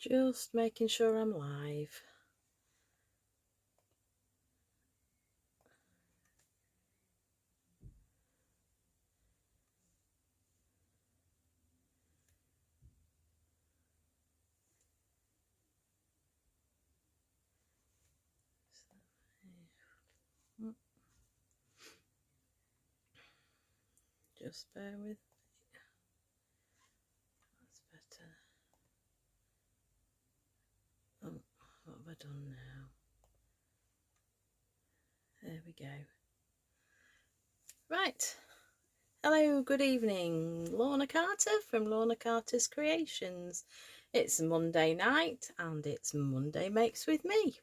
Just making sure I'm live. Just bear with me. That's better. Oh, what have I done now? There we go. Right. Hello, good evening. Lorna Carter from Lorna Carter's Creations. It's Monday night and it's Monday Makes with me.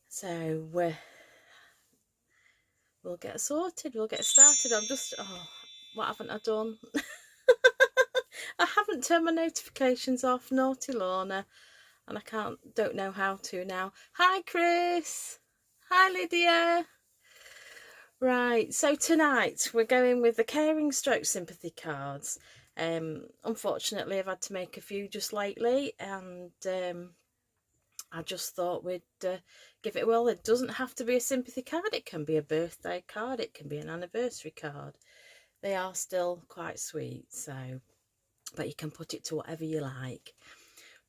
So we'll get sorted, we'll get started. I'm just, what haven't I done? I haven't turned my notifications off, naughty Lorna, and I don't know how to now. Hi Chris, hi Lydia. Right, so tonight we're going with the Caring Stroke Sympathy cards. Unfortunately I've had to make a few just lately, and I just thought we'd give it a whirl. It doesn't have to be a sympathy card, it can be a birthday card, it can be an anniversary card. They are still quite sweet, so, but you can put it to whatever you like.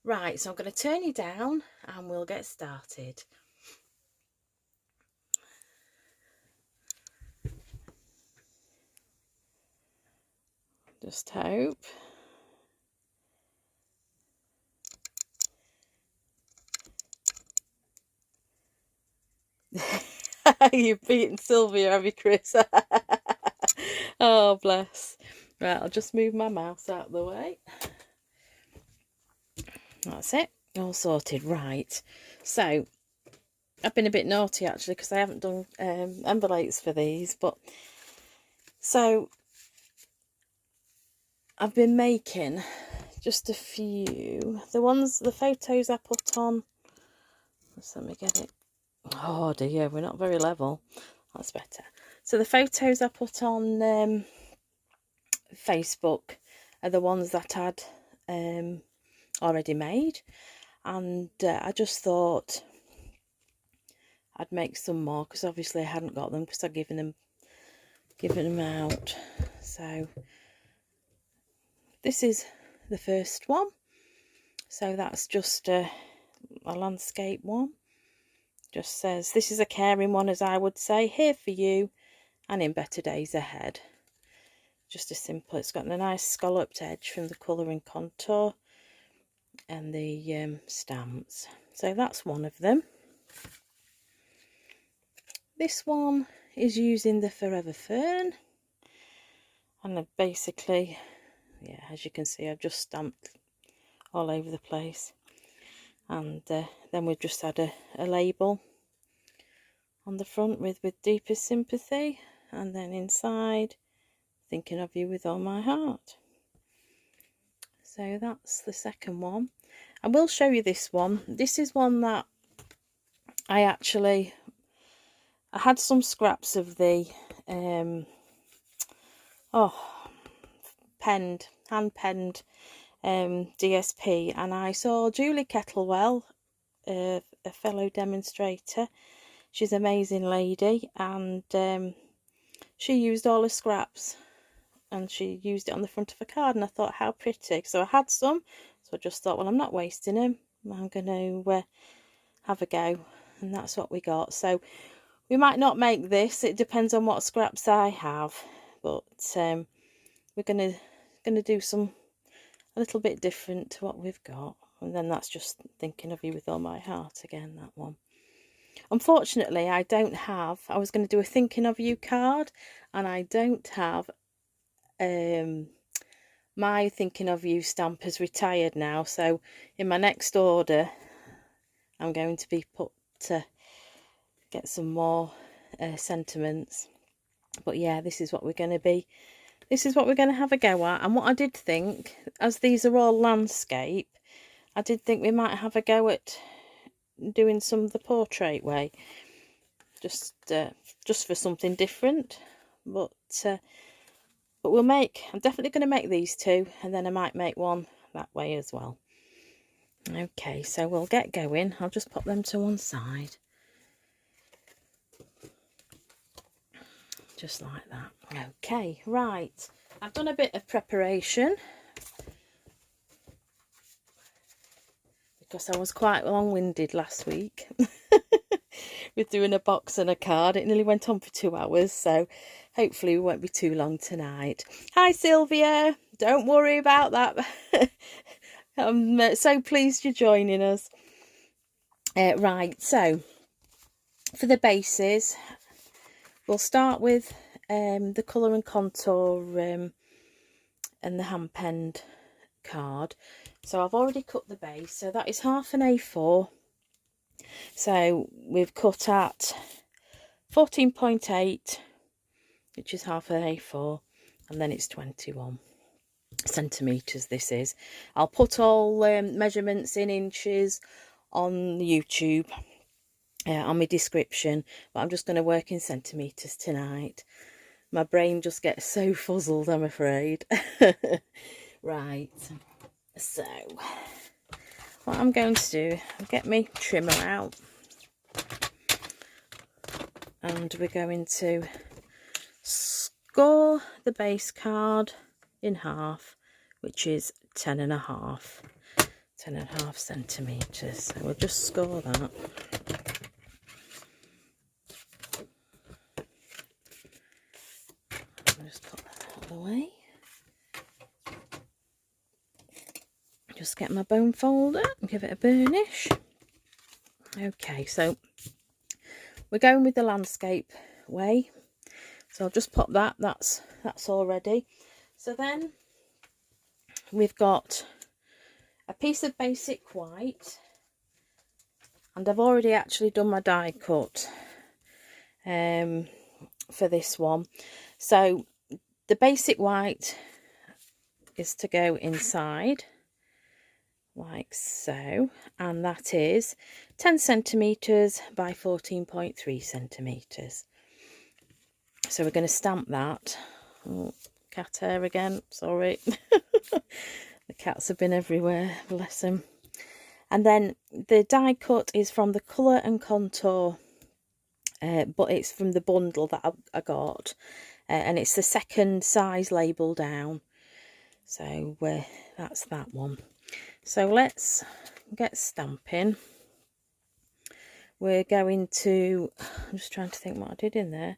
Right, so I'm going to turn you down and we'll get started. Just hope. You've beaten Sylvia, have you, Chris? Oh, bless. Right, I'll just move my mouse out of the way. That's it, all sorted. Right, so I've been a bit naughty actually because I haven't done envelopes for these, but so I've been making just a few. The photos I put on, let's let me get it. Oh dear, we're not very level. That's better. So the photos I put on Facebook are the ones that I'd already made, and I just thought I'd make some more because obviously I hadn't got them because I'd given them out. So this is the first one, so that's just a landscape one. Just says, this is a caring one, as I would say, here for you and in better days ahead. Just a simple, it's got a nice scalloped edge from the colour and contour and the stamps. So that's one of them. This one is using the Forever Fern, and basically, yeah, as you can see, I've just stamped all over the place, and then we've just had a label on the front with deepest sympathy, and then inside, thinking of you with all my heart. So that's the second one. I will show you this one. This is one that I had some scraps of the hand-penned DSP, and I saw Julie Kettlewell, a fellow demonstrator. She's an amazing lady, and she used all her scraps and she used it on the front of a card, and I thought, how pretty. So I had some, so I just thought, well, I'm not wasting them, I'm going to have a go, and that's what we got. So we might not make this, it depends on what scraps I have, but we're going to do a little bit different to what we've got. And then that's just thinking of you with all my heart again, that one. Unfortunately, I was going to do a thinking of you card, and I don't have my thinking of you stamp is retired now, so in my next order I'm going to be put to get some more sentiments. But yeah, this is what we're going to have a go at. And what I did think, as these are all landscape, I did think we might have a go at doing some of the portrait way, just for something different. But I'm definitely going to make these two, and then I might make one that way as well. Okay, so we'll get going. I'll just pop them to one side. Just like that. Okay, right. I've done a bit of preparation because I was quite long-winded last week with doing a box and a card. It nearly went on for 2 hours, so hopefully we won't be too long tonight. Hi Sylvia, don't worry about that. I'm so pleased you're joining us. Right, so for the bases, we'll start with the colour and contour and the hand penned card. So I've already cut the base, so that is half an A4. So we've cut at 14.8, which is half an A4, and then it's 21 centimetres this is. I'll put all measurements in inches on YouTube on my description, but I'm just going to work in centimetres tonight. My brain just gets so fuzzled, I'm afraid. Right, so what I'm going to do, I'll get my trimmer out, and we're going to score the base card in half, which is 10.5 centimetres. So we'll just score that. I'll just put that out of the way. Just get my bone folder and give it a burnish. Okay, so we're going with the landscape way, so I'll just pop that. That's all ready. So then we've got a piece of basic white, and I've already actually done my die cut for this one. So the basic white is to go inside like so, and that is 10 centimetres by 14.3 centimetres. So we're going to stamp that. Oh, cat hair again, sorry. The cats have been everywhere, bless them. And then the die cut is from the colour and contour, but it's from the bundle that I got, and it's the second size label down. So that's that one. So let's get stamping. We're going to, I'm just trying to think what I did in there.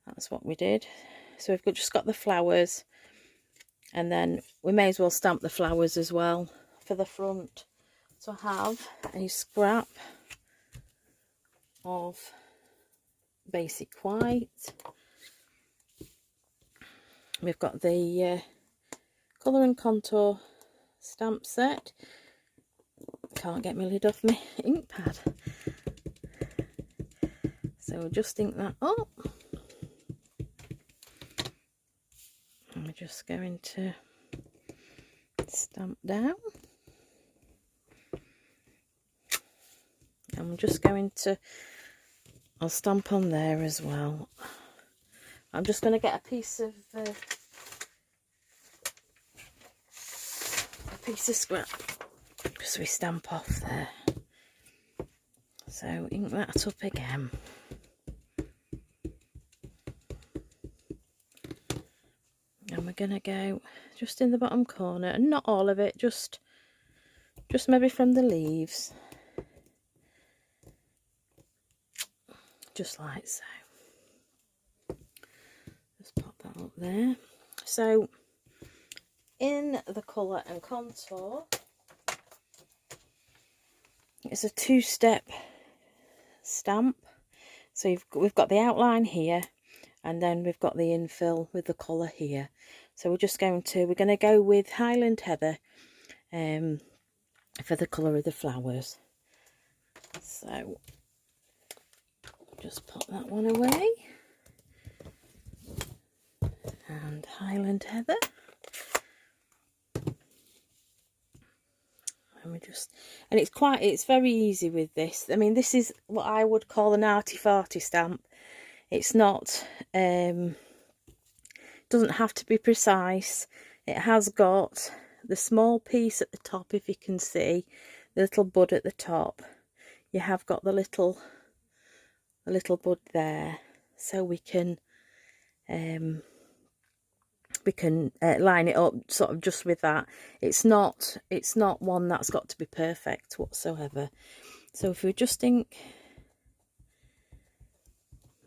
That's what we did. So we've just got the flowers, and then we may as well stamp the flowers as well for the front. So I have a scrap of basic white. We've got the colour and contour stamp set. Can't get my lid off my ink pad, so we'll just ink that up, and we're just going to stamp down, and I'm just going to, I'll stamp on there as well. I'm just going to get a piece of scrap, just we stamp off there. So ink that up again. And we're going to go just in the bottom corner, and not all of it, just maybe from the leaves. Just like so. Just pop that up there. So in the colour and contour, it's a 2-step stamp. So we've got the outline here, and then we've got the infill with the colour here. So we're going to go with Highland Heather for the colour of the flowers. So just pop that one away, and Highland Heather. And it's very easy with this. I mean, this is what I would call an arty-farty stamp. It's not, doesn't have to be precise. It has got the small piece at the top, if you can see, the little bud at the top, you have got the little bud there, so we can line it up sort of just with that. It's not one that's got to be perfect whatsoever. So if we just ink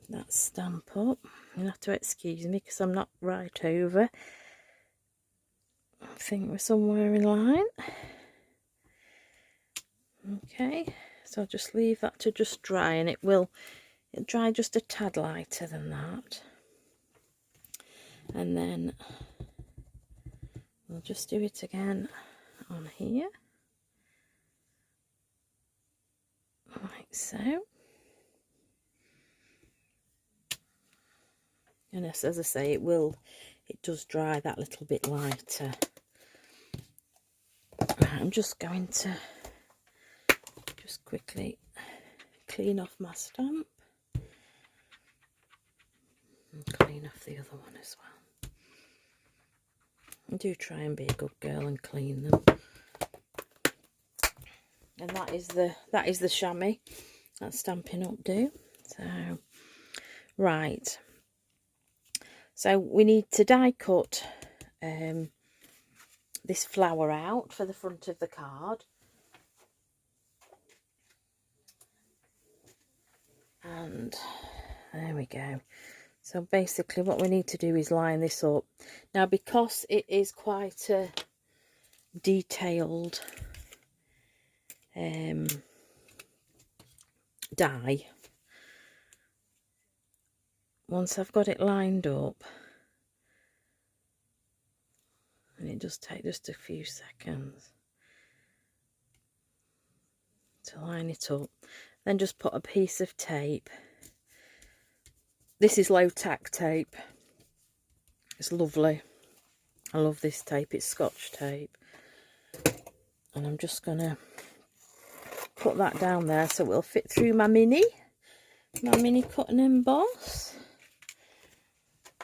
that stamp up, you'll have to excuse me because I'm not right over. I think we're somewhere in line. Okay, so I'll just leave that to just dry, and it'll dry just a tad lighter than that. And then we'll just do it again on here, like so. And as I say, it does dry that little bit lighter. Right, I'm just going to just quickly clean off my stamp and clean off the other one as well. I do try and be a good girl and clean them. And that is the chamois. That's Stampin' Up do. So right. So we need to die cut this flower out for the front of the card. And there we go. So basically what we need to do is line this up. Now, because it is quite a detailed die, once I've got it lined up, and it does take just a few seconds to line it up, then just put a piece of tape. This is low tack tape. It's lovely. I love this tape. It's Scotch tape. And I'm just going to put that down there so it will fit through my mini cut and emboss.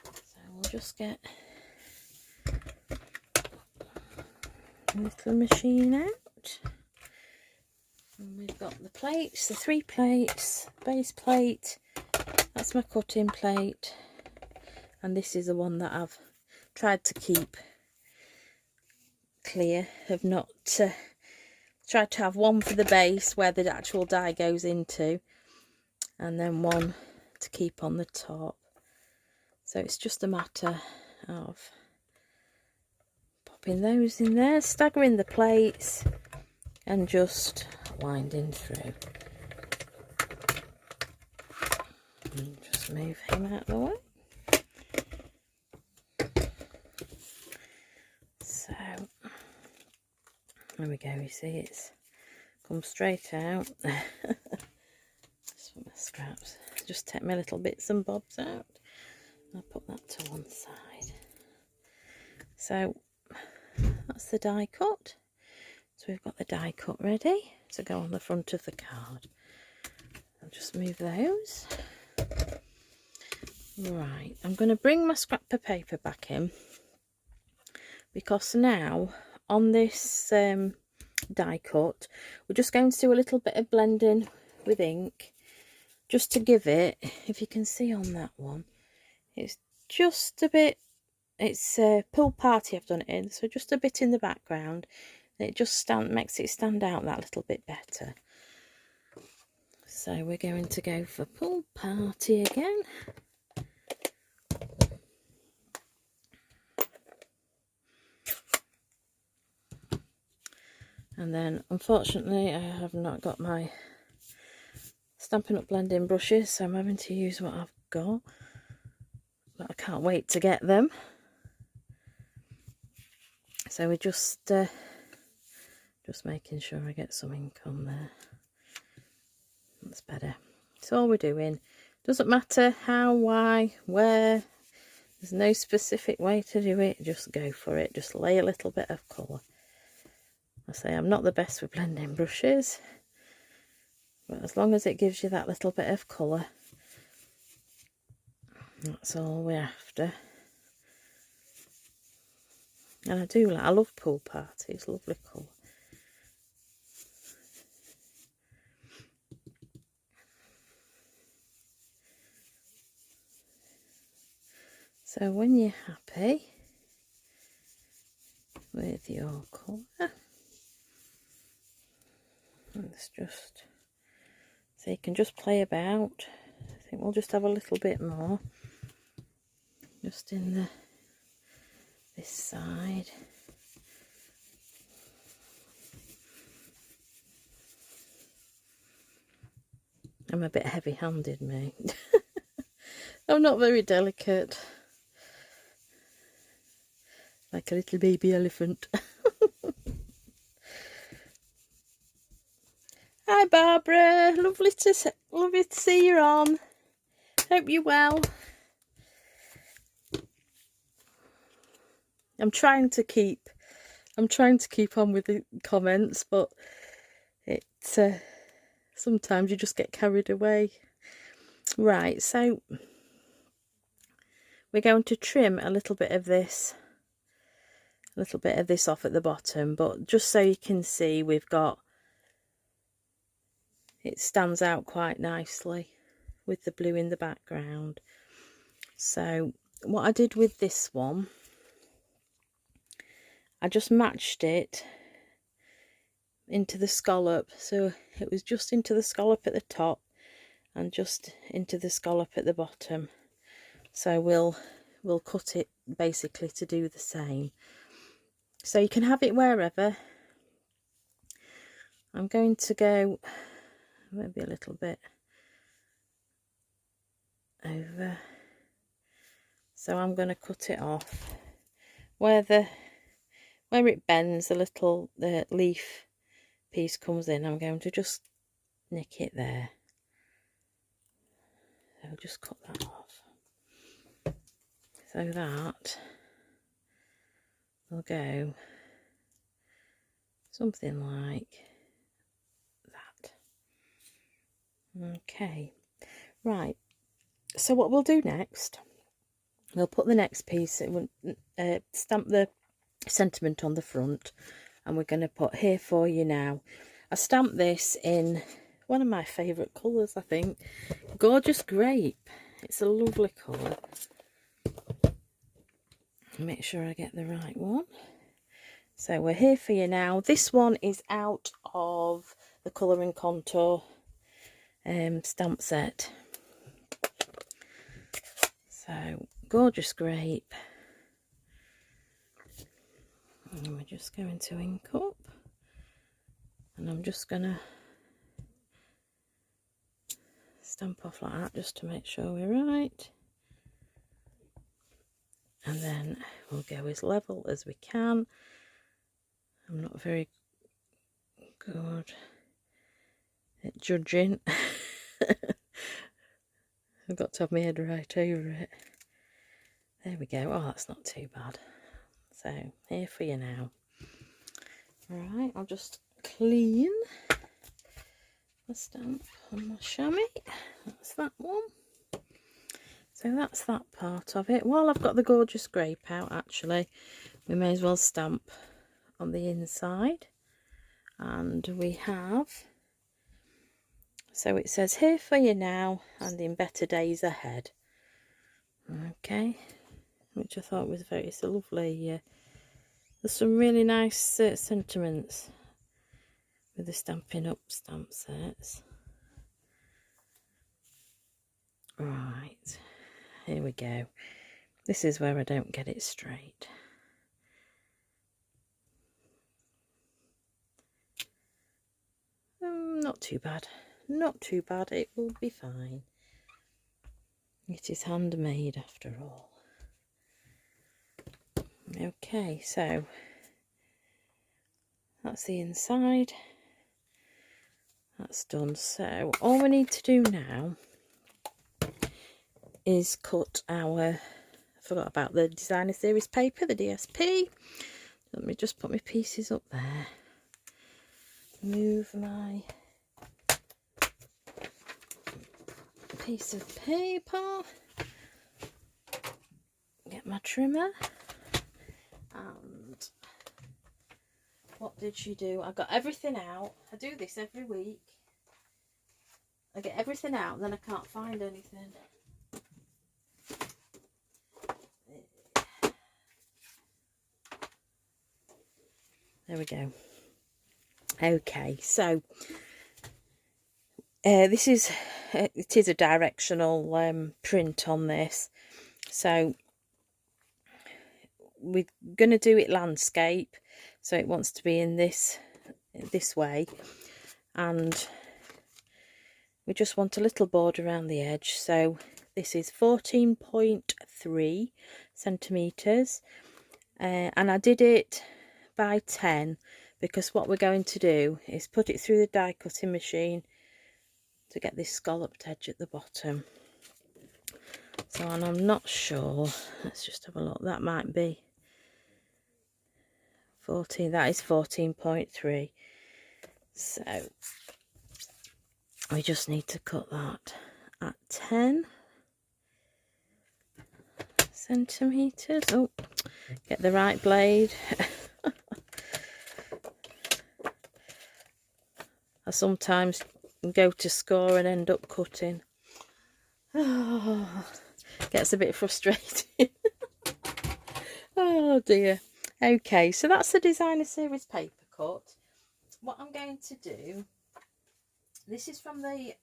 So we'll just get a little machine out. And we've got the plates, the 3 plates, base plate. That's my cutting plate, and this is the one that I've tried to keep clear. I've not tried to have one for the base where the actual die goes into, and then one to keep on the top. So it's just a matter of popping those in there, staggering the plates, and just winding through. And just move him out of the way. So there we go. You see, it's come straight out. Just for my scraps, just take my little bits and bobs out. I'll put that to one side. So that's the die cut. So we've got the die cut ready to go on the front of the card. I'll just move those. Right, I'm going to bring my scrap of paper back in, because now on this die cut we're just going to do a little bit of blending with ink, just to give it, if you can see on that one, it's just a bit, it's Pool Party I've done it in, so just a bit in the background, and it just makes it stand out that little bit better. So we're going to go for Pool Party again. And then, unfortunately, I have not got my Stampin' Up blending brushes, so I'm having to use what I've got. But I can't wait to get them. So we're just making sure I get some ink on there. That's better. That's all we're doing. Doesn't matter how, why, where. There's no specific way to do it. Just go for it. Just lay a little bit of colour. I say I'm not the best with blending brushes, but as long as it gives you that little bit of colour, that's all we're after. And I love Pool Party, it's lovely colour. So when you're happy with your colour, let's just, so you can just play about. I think we'll just have a little bit more, just in this side. I'm a bit heavy-handed, me. I'm not very delicate. Like a little baby elephant. Hi Barbara, lovely to see you on. Hope you're well. I'm trying to keep on with the comments, but it sometimes you just get carried away. Right, so we're going to trim a little bit of this off at the bottom, but just so you can see, it stands out quite nicely with the blue in the background. So what I did with this one, I just matched it into the scallop, so it was just into the scallop at the top and just into the scallop at the bottom. So we'll cut it basically to do the same. So you can have it wherever. I'm going to go maybe a little bit over, so I'm going to cut it off where it bends, the leaf piece comes in. I'm going to just nick it there. I'll just cut that off, so that will go something like that. Okay, right, so what we'll do next, we'll put the next piece, stamp the sentiment on the front, and we're going to put "Here for you now." I stamped this in one of my favourite colours, I think, Gorgeous Grape. It's a lovely colour. Make sure I get the right one. So we're Here for you now. This one is out of the Colour and Contour stamp set. So Gorgeous Grape, and we're just going to ink up, and I'm just gonna stamp off like that just to make sure we're right, and then we'll go as level as we can. I'm not very good at judging. I've got to have my head right over it. There we go. Oh, that's not too bad. So Here for you now. Right, I'll just clean the stamp on my chamois. That's that one. So that's that part of it. While I've got the Gorgeous Grape out, actually, we may as well stamp on the inside. And we have, so it says "Here for you now and in better days ahead." Okay, which I thought was it's a lovely, there's some really nice sentiments with the Stampin' Up stamp sets. Right, here we go. This is where I don't get it straight. Not too bad. Not too bad. It will be fine. It is handmade after all. Okay, so that's the inside. That's done. So all we need to do now is cut our, I forgot about the designer series paper, the DSP. Let me just put my pieces up there. Move my piece of paper. Get my trimmer. And what did she do? I got everything out. I do this every week. I get everything out and then I can't find anything. There we go. Okay, so this is it is a directional print on this, so we're going to do it landscape, so it wants to be in this way, and we just want a little border around the edge. So this is 14.3 centimeters, and I did it by 10 because what we're going to do is put it through the die cutting machine to get this scalloped edge at the bottom. So, and I'm not sure, let's just have a look, that might be 14, that is 14.3. So we just need to cut that at 10 centimeters. Oh, get the right blade. I sometimes go to score and end up cutting. Oh, gets a bit frustrating. Oh dear. Okay, so that's the designer series paper cut. What I'm going to do, this is from the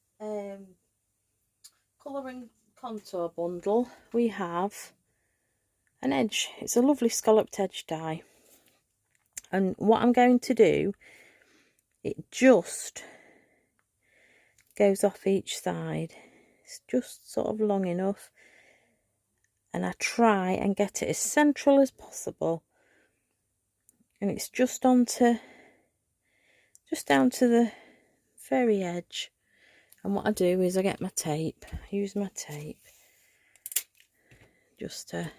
colour and contour bundle. We have an edge. It's a lovely scalloped edge die, and what I'm going to do, it just goes off each side. It's just sort of long enough, and I try and get it as central as possible, and it's just down to the very edge. And what I do is I get my tape, use my tape just to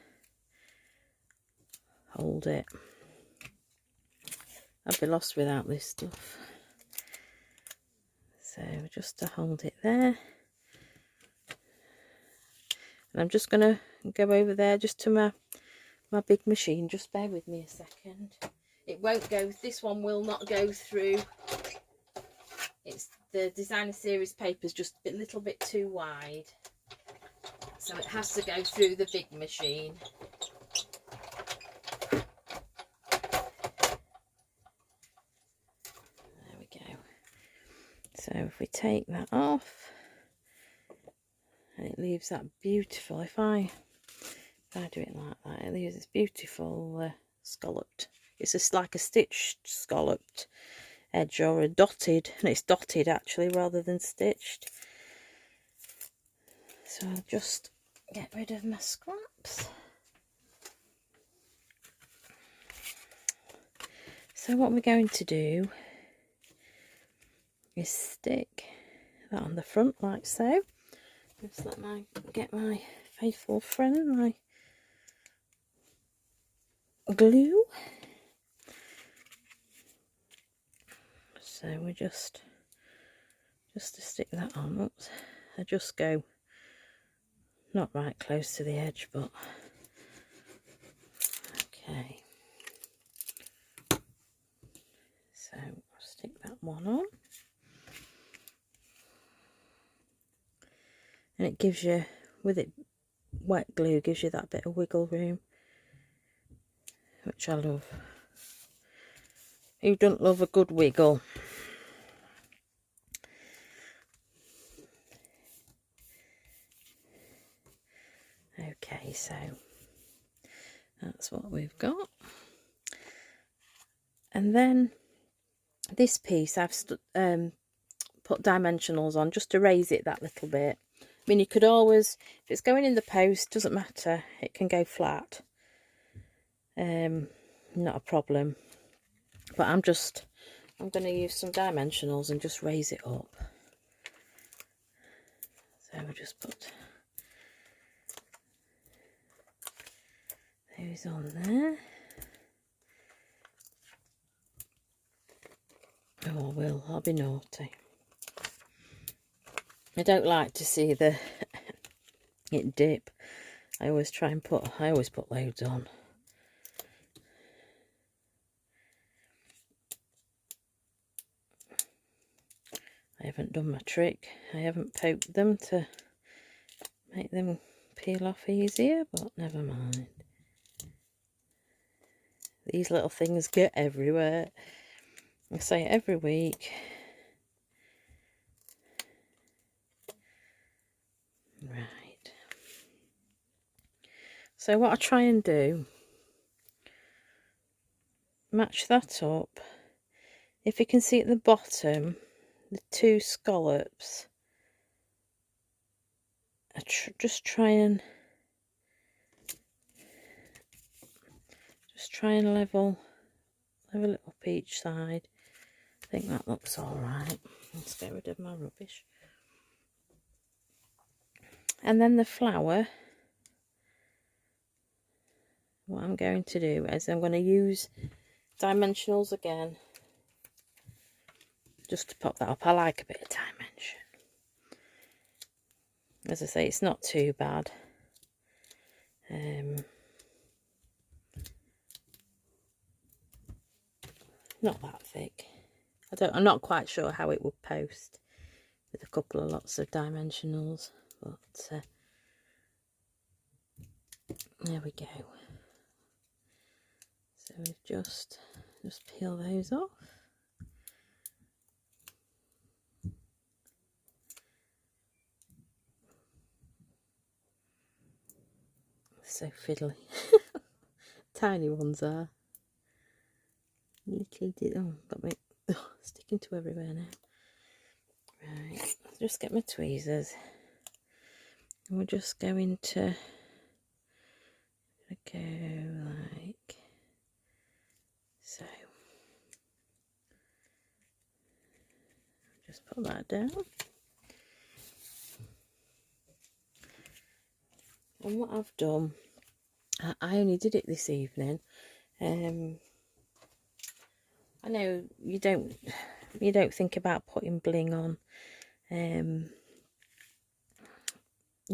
hold it. I'd be lost without this stuff. So just to hold it there, and I'm just going to go over there just to my big machine. Just bear with me a second. It won't go, this one will not go through. It's the designer series paper's just a little bit too wide, so it has to go through the big machine. There we go. So if we take that off, and it leaves that beautiful, if I do it like that, it leaves this beautiful scalloped, it's just like a stitched scalloped edge, or a dotted, and it's dotted actually rather than stitched. So I'll just get rid of my scraps. So what we're going to do is stick that on the front like so. Just get my faithful friend, my glue. So we just to stick that on. Oops, I just go not right close to the edge, but okay. So I'll stick that one on, and it gives you, with it wet glue, gives you that bit of wiggle room, which I love. Who doesn't love a good wiggle? Okay, so that's what we've got. And then this piece I've put dimensionals on just to raise it that little bit. I mean, you could always, if it's going in the post, doesn't matter, it can go flat. Not a problem. But I'm going to use some dimensionals and just raise it up. So we'll just put those on there. Oh, I'll be naughty. I don't like to see it dip. I always put loads on. I haven't done my trick. I haven't poked them to make them peel off easier, but never mind. These little things get everywhere. I say it every week. Right. So what I try and do, match that up. If you can see at the bottom, the two scallops, I just try and level it up each side. I think that looks all right. Let's get rid of my rubbish. And then the flower, what I'm going to do is I'm going to use dimensionals again, just to pop that up. I like a bit of dimension. As I say, it's not too bad. Not that thick. I'm not quite sure how it would post with a couple of lots of dimensionals, but there we go. So we've just peel those off. So fiddly. Tiny ones are. Little did, oh, got me sticking to everywhere now. Right, I'll just get my tweezers. And we're just going to go like so. Just put that down. And what I've done, I only did it this evening. I know you don't think about putting bling on, you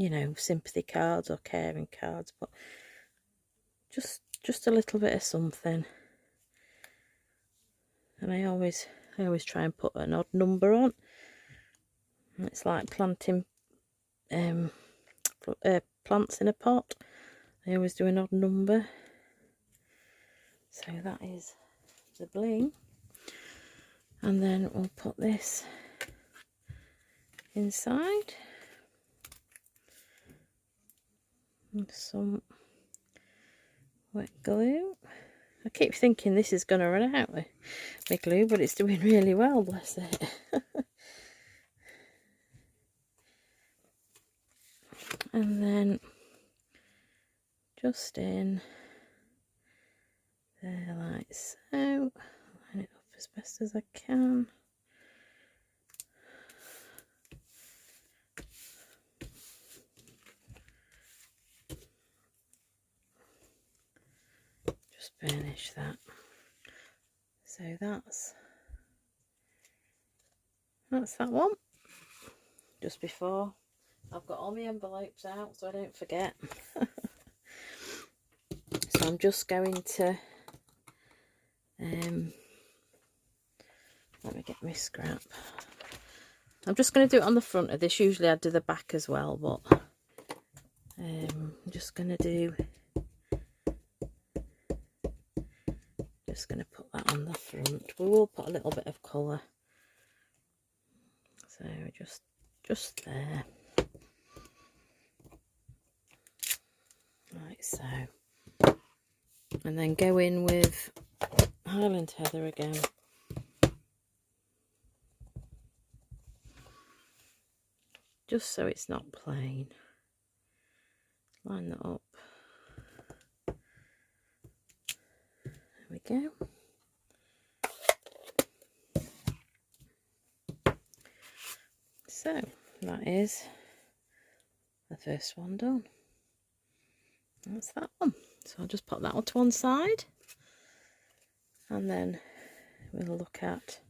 know, sympathy cards or caring cards, but just a little bit of something. And I always try and put an odd number on. It's like planting plants in a pot. I always do an odd number. So that is the bling. And then we'll put this inside. And some wet glue. I keep thinking this is going to run out with my glue, but it's doing really well, bless it. And then just in there like so. Line it up as best as I can. Just burnish that. So that's that one. Just before I've got all my envelopes out so I don't forget. So I'm just going to let me get my scrap. I'm just going to do it on the front of this. Usually I do the back as well, but I'm just going to put that on the front. We will put a little bit of colour. So just there. Like so. And then go in with Highland heather again. Just so it's not plain. Line that up. There we go. So that is the first one done. That's that one. So I'll just pop that onto one side, and then we'll look at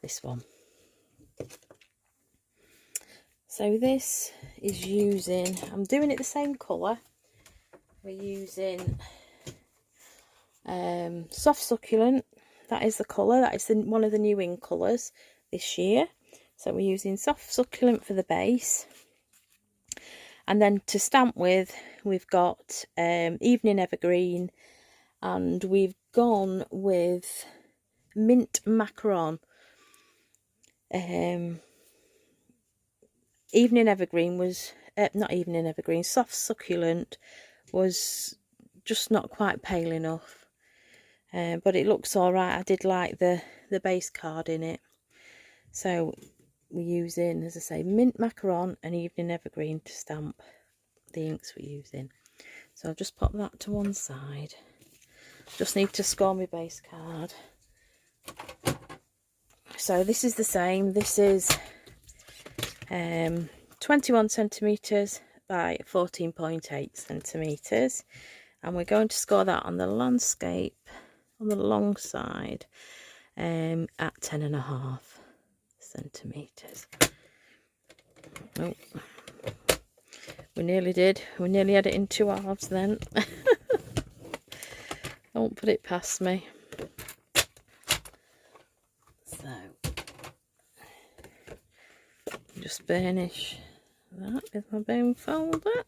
this one. So this is using, I'm doing it the same colour. We're using soft succulent. That is the colour. That is one of the new in colours this year. So we're using soft succulent for the base. And then to stamp with, we've got Evening Evergreen and we've gone with mint macaron. Evening evergreen was not evening evergreen, soft succulent was just not quite pale enough, but it looks all right. I did like the base card in it, so we're using, as I say, mint macaron and evening evergreen to stamp the inks we're using. So I'll just pop that to one side. Just need to score my base card. So this is the same. This is 21 centimetres by 14.8 centimetres, and we're going to score that on the landscape on the long side at 10.5 centimetres. Oh, we nearly did. We nearly had it in 2 halves then. Don't put it past me. So just burnish that with my bone folder.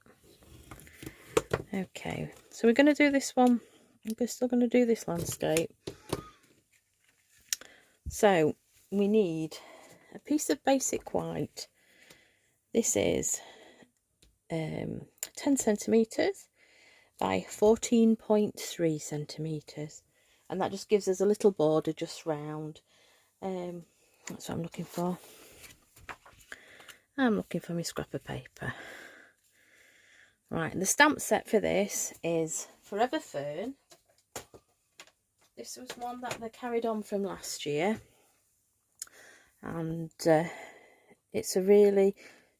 Okay, so we're going to do this one. We're still going to do this landscape. So we need a piece of basic white. This is 10 centimetres by 14.3 centimetres, and that just gives us a little border just round. That's what I'm looking for. I'm looking for my scrap of paper. Right, the stamp set for this is Forever Fern. This was one that they carried on from last year, and it's a really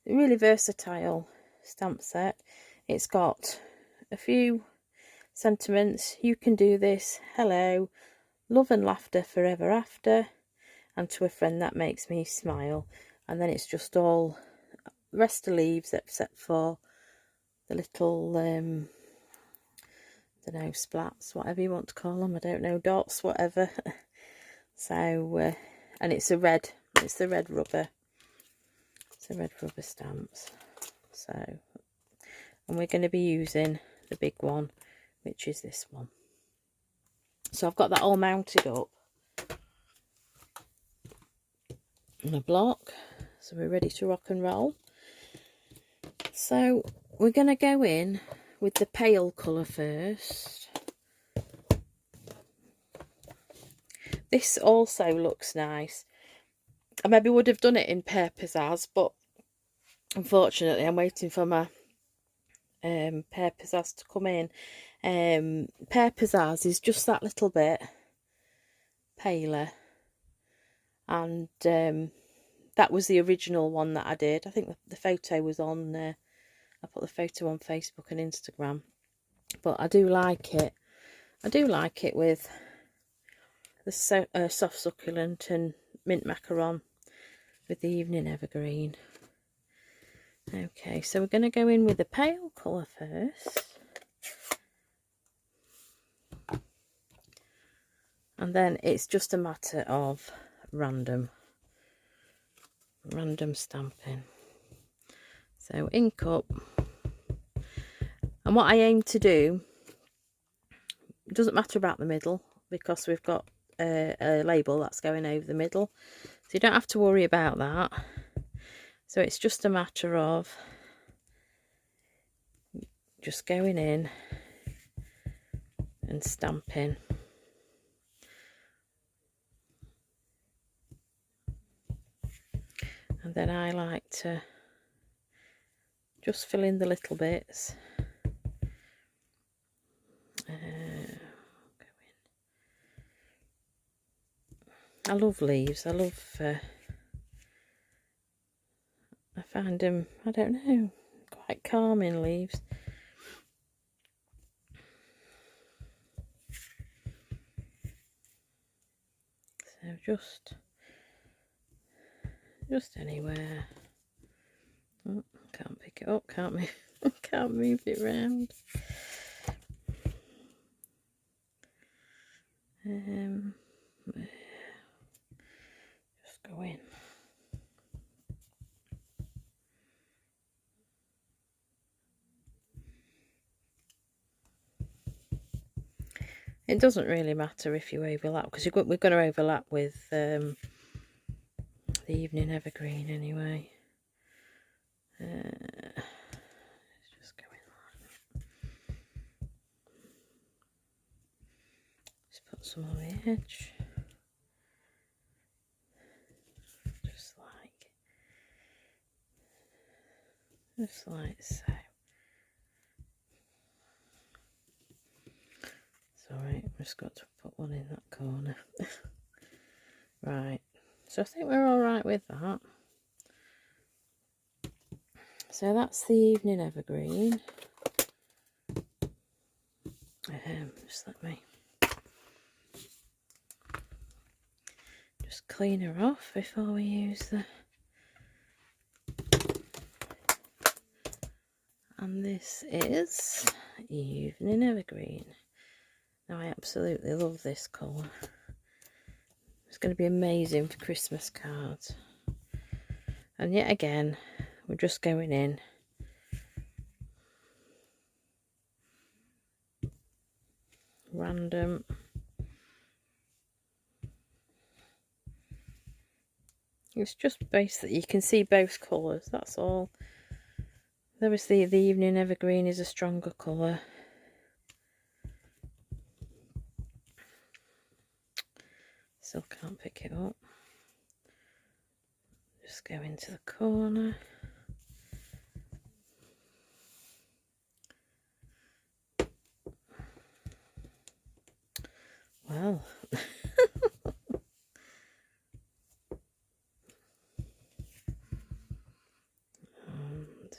versatile stamp set. It's got a few sentiments: you can do this, hello, love and laughter forever after, and to a friend that makes me smile. And then it's just all the rest of leaves except for the little don't know, splats, whatever you want to call them, I don't know, dots, whatever. So and it's the red rubber, it's the red rubber stamps. So, and we're going to be using the big one, which is this one. So I've got that all mounted up on a block, so we're ready to rock and roll. So we're going to go in with the pale colour first. This also looks nice. I maybe would have done it in Pear Pizzazz, but unfortunately I'm waiting for my Pear Pizzazz to come in. Pear Pizzazz is just that little bit paler, and that was the original one that I did. I think the photo was on I put the photo on Facebook and Instagram, but I do like it. I do like it with the soft succulent and mint macaron with the evening evergreen. Okay, so we're going to go in with the pale colour first, and then it's just a matter of random stamping. So ink up, and what I aim to do, it doesn't matter about the middle because we've got a label that's going over the middle, so you don't have to worry about that. So it's just a matter of just going in and stamping. And then I like to just fill in the little bits. I love leaves. I find them, I don't know, quite calming, leaves. So just anywhere. Oh, can't pick it up, can't move, can't move it round. Just go in. It doesn't really matter if you overlap, because we're going to overlap with the evening evergreen anyway. Let's just go in like that. Just put some on the edge. Just like so. Sorry, I've just got to put one in that corner. Right, so I think we're all right with that. So that's the evening evergreen. Just let me just clean her off before we use the... And this is evening evergreen. Now I absolutely love this colour. It's going to be amazing for Christmas cards. And yet again, we're just going in. Random. It's just basically, you can see both colours, that's all. Obviously the evening evergreen is a stronger colour. Still can't pick it up. Just go into the corner. Well, and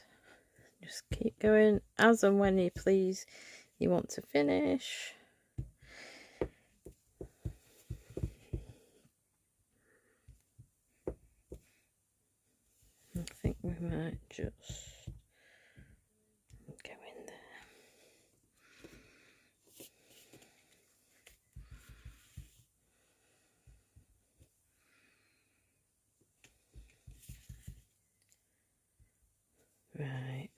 just keep going as and when you please you want to finish. I think we might just go in there. Right.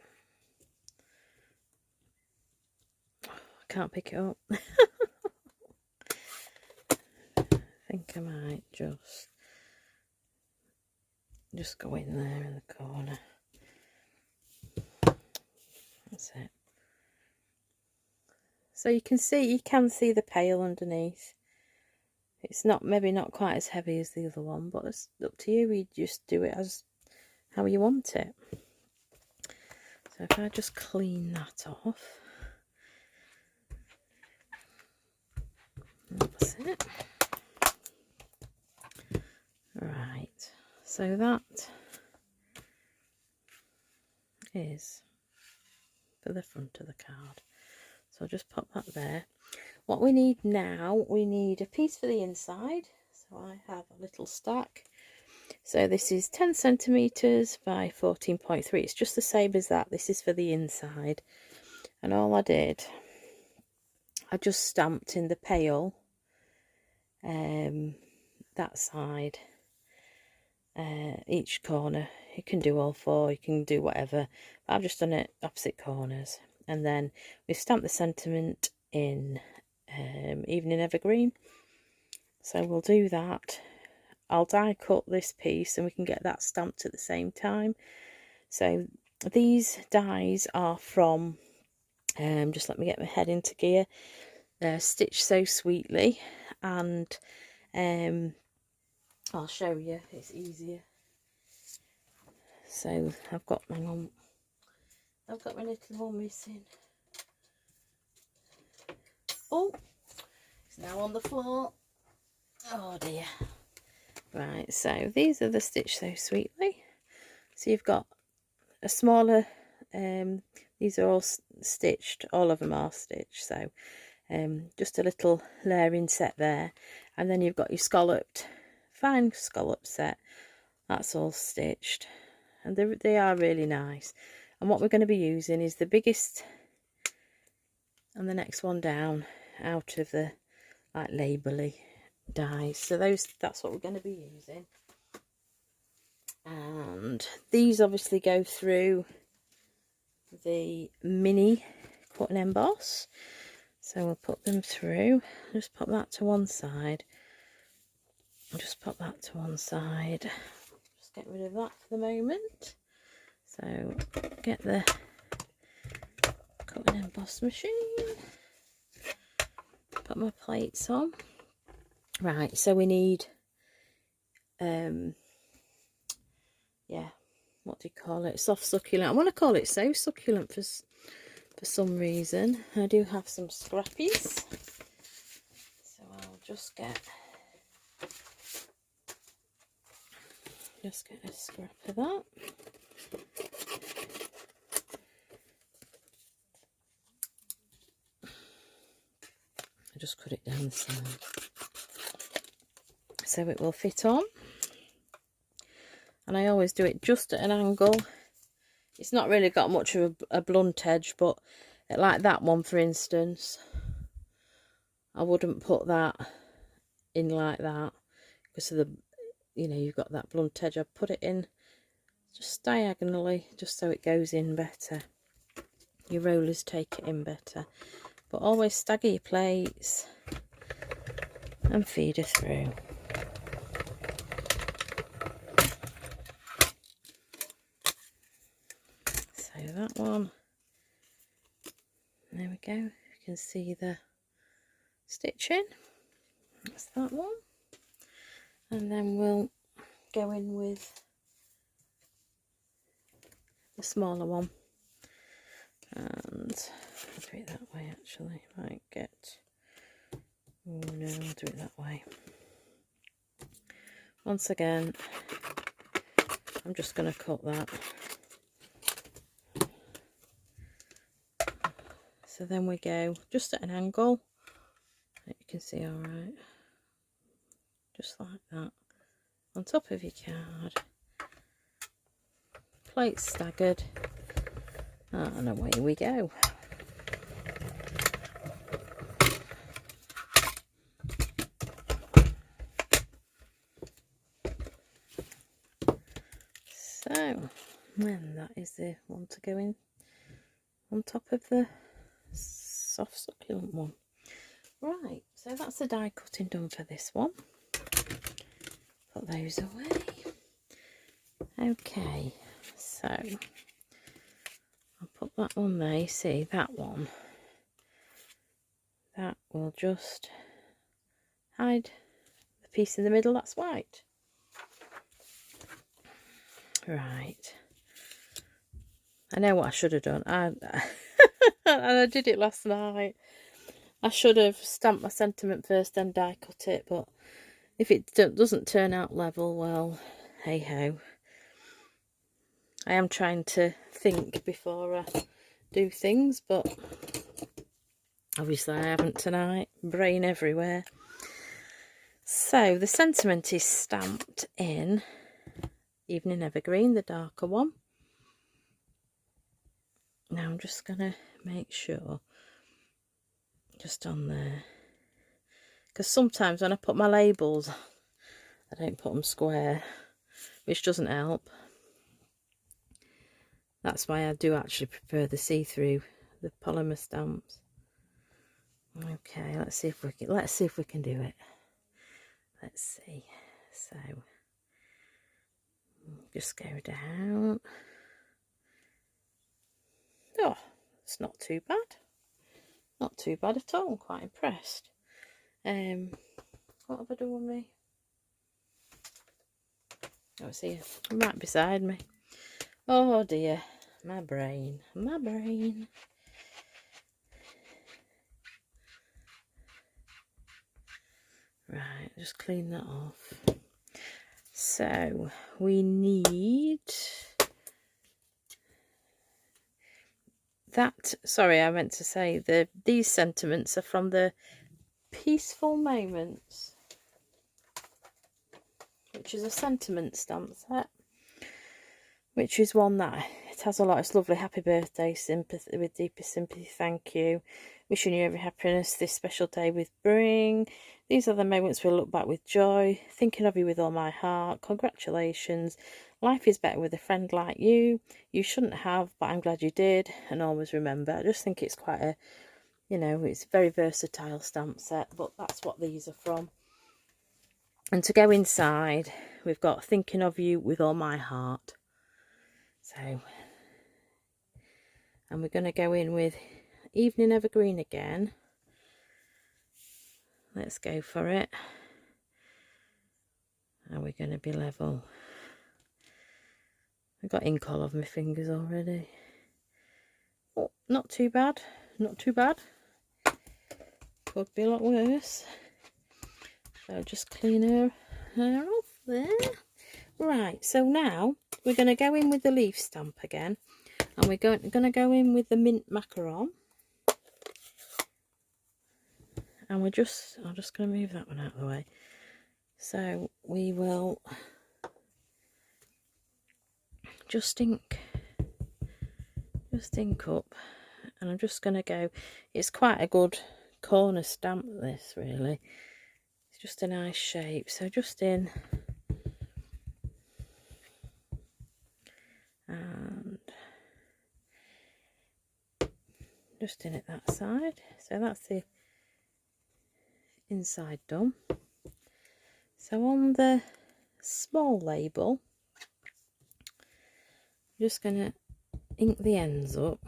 Oh, I can't pick it up. I think I might just go in there in the corner. That's it. So you can see the pail underneath. It's not, maybe not quite as heavy as the other one, but it's up to you. You just do it as how you want it. So if I just clean that off, that's it. Right, so that is for the front of the card. So I'll just pop that there. What we need now, we need a piece for the inside. So I have a little stack. So this is 10 centimeters by 14.3. It's just the same as that. This is for the inside. And all I did, I just stamped in the pail that side, each corner. You can do all four, you can do whatever. But I've just done it opposite corners. And then we've stamped the sentiment in evening evergreen. So we'll do that. I'll die cut this piece and we can get that stamped at the same time. So these dies are from, just let me get my head into gear, Stitch So Sweetly, and I'll show you, it's easier. So I've got my little one missing. Oh, it's now on the floor. Oh dear. Right, so these are the Stitch So Sweetly. So you've got a smaller, these are all stitched, all of them are stitched, so just a little layering set there. And then you've got your scalloped, fine scallop set, that's all stitched. And they are really nice. And what we're going to be using is the biggest and the next one down out of the like labelly dies. So that's what we're going to be using. And these obviously go through the mini cut and emboss. So we'll put them through. Just pop that to one side. Just pop that to one side. Just get rid of that for the moment. So get the cut and emboss machine. Put my plates on. Right, so we need yeah, what do you call it? Soft succulent. I want to call it so succulent for some reason. I do have some scrappies, so I'll just get a scrap of that. I just cut it down the side so it will fit on. And I always do it just at an angle. It's not really got much of a blunt edge, but like that one, for instance, I wouldn't put that in like that because of the, you know, you've got that blunt edge. I put it in just diagonally, just so it goes in better. Your rollers take it in better. But always stagger your plates and feed her through. So that one, there we go. You can see the stitching. That's that one. And then we'll go in with the smaller one. And I'll do it that way actually. Might get, oh no, I'll do it that way. Once again, I'm just going to cut that. So then we go just at an angle, that you can see alright, just like that, on top of your card, plates staggered, and away we go. So, then that is the one to go in on top of the soft succulent one. Right, so that's the die cutting done for this one. Put those away. Okay, so I'll put that one there. You see that one, that will just hide the piece in the middle that's white. Right, I know what I should have done. And I did it last night. I should have stamped my sentiment first, then die cut it, but if it doesn't turn out level, well, hey ho. I am trying to think before I do things, but obviously I haven't tonight. Brain everywhere. So the sentiment is stamped in Evening Evergreen, the darker one. Now I'm just going to make sure, just on there, because sometimes when I put my labels, I don't put them square, which doesn't help. That's why I do actually prefer the see-through, the polymer stamps. Okay, let's see if we can do it. Let's see. So just go down. Oh, it's not too bad. Not too bad at all. I'm quite impressed. What have I done with me? Oh, it's here. Right beside me. Oh dear. My brain. My brain. Right, just clean that off. So we need that. Sorry, I meant to say these sentiments are from the Peaceful Moments, which is a sentiment stamp set, which is one that it has a lot. It's lovely. Happy birthday, sympathy, with deepest sympathy, thank you. Wishing you every happiness this special day with bring. These are the moments we'll look back with joy. Thinking of you with all my heart. Congratulations. Life is better with a friend like you. You shouldn't have, but I'm glad you did. And always remember. I just think it's quite you know, it's a very versatile stamp set, but that's what these are from. And to go inside, we've got Thinking of You with All My Heart. So, and we're going to go in with Evening Evergreen again. Let's go for it. And we're going to be level. I've got ink all over my fingers already. Oh, not too bad. Not too bad. Could be a lot worse. So just clean her off there. Right, so now we're going to go in with the leaf stamp again. And we're going to go in with the mint macaron. And I'm just going to move that one out of the way. So we will just ink up, and I'm just going to go, it's quite a good corner stamp this, really. It's just a nice shape, so just in, and just in at that side. So that's the inside done. So on the small label, I'm just going to ink the ends up,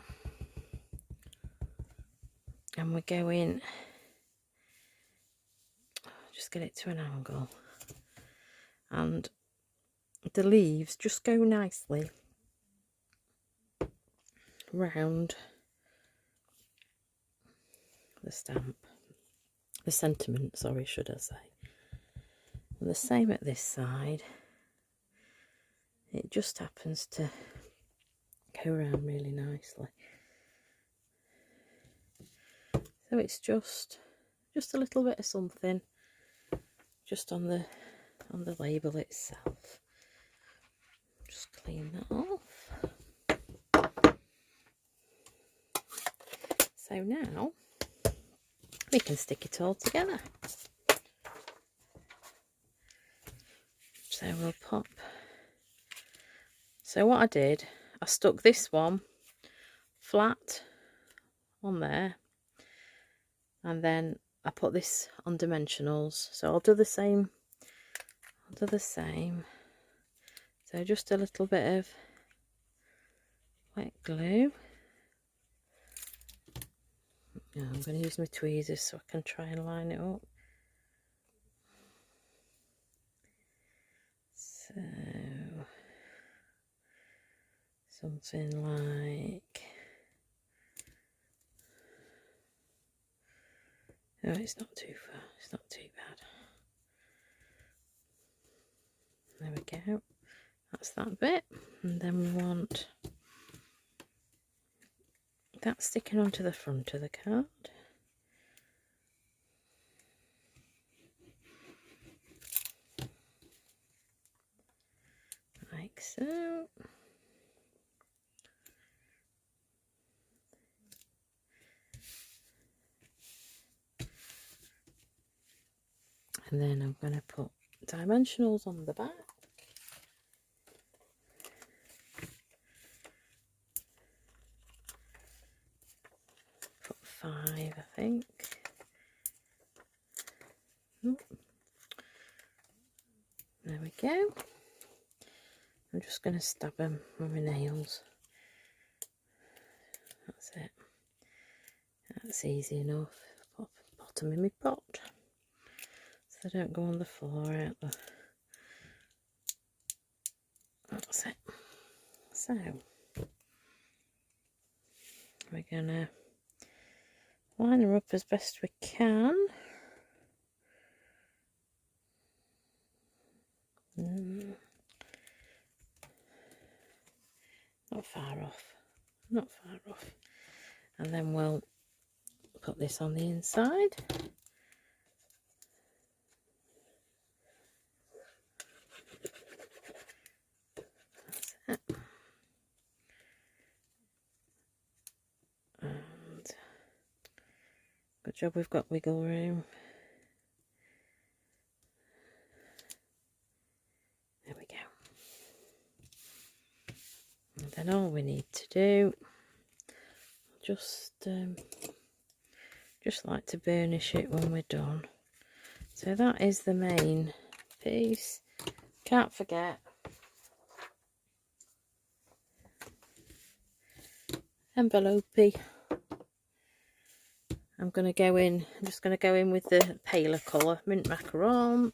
and we're going, just get it to an angle, and the leaves just go nicely round the stamp, the sentiment, sorry, should I say. And the same at this side, it just happens to go around really nicely. So it's just a little bit of something just on the label itself. Just clean that off. So now we can stick it all together. So we'll pop. So what I did, I stuck this one flat on there, and then I put this on dimensionals. So I'll do the same. So just a little bit of wet glue. Now I'm going to use my tweezers so I can try and line it up. So something like, oh, it's not too far, it's not too bad. There we go, that's that bit. And then we want that sticking onto the front of the card. Like so. And then I'm going to put dimensionals on the back. Put 5, I think. Oh. There we go. I'm just going to stab them with my nails. That's it. That's easy enough. Pop the bottom in my pot, so they don't go on the floor either. That's it. So we're gonna line her up as best we can. Not far off. Not far off. And then we'll put this on the inside. That's it. And good job we've got wiggle room. There we go. And then all we need to do, just Just like to burnish it when we're done. So that is the main piece. Can't forget envelope. I'm going to go in, I'm just going to go in with the paler colour, mint macaron.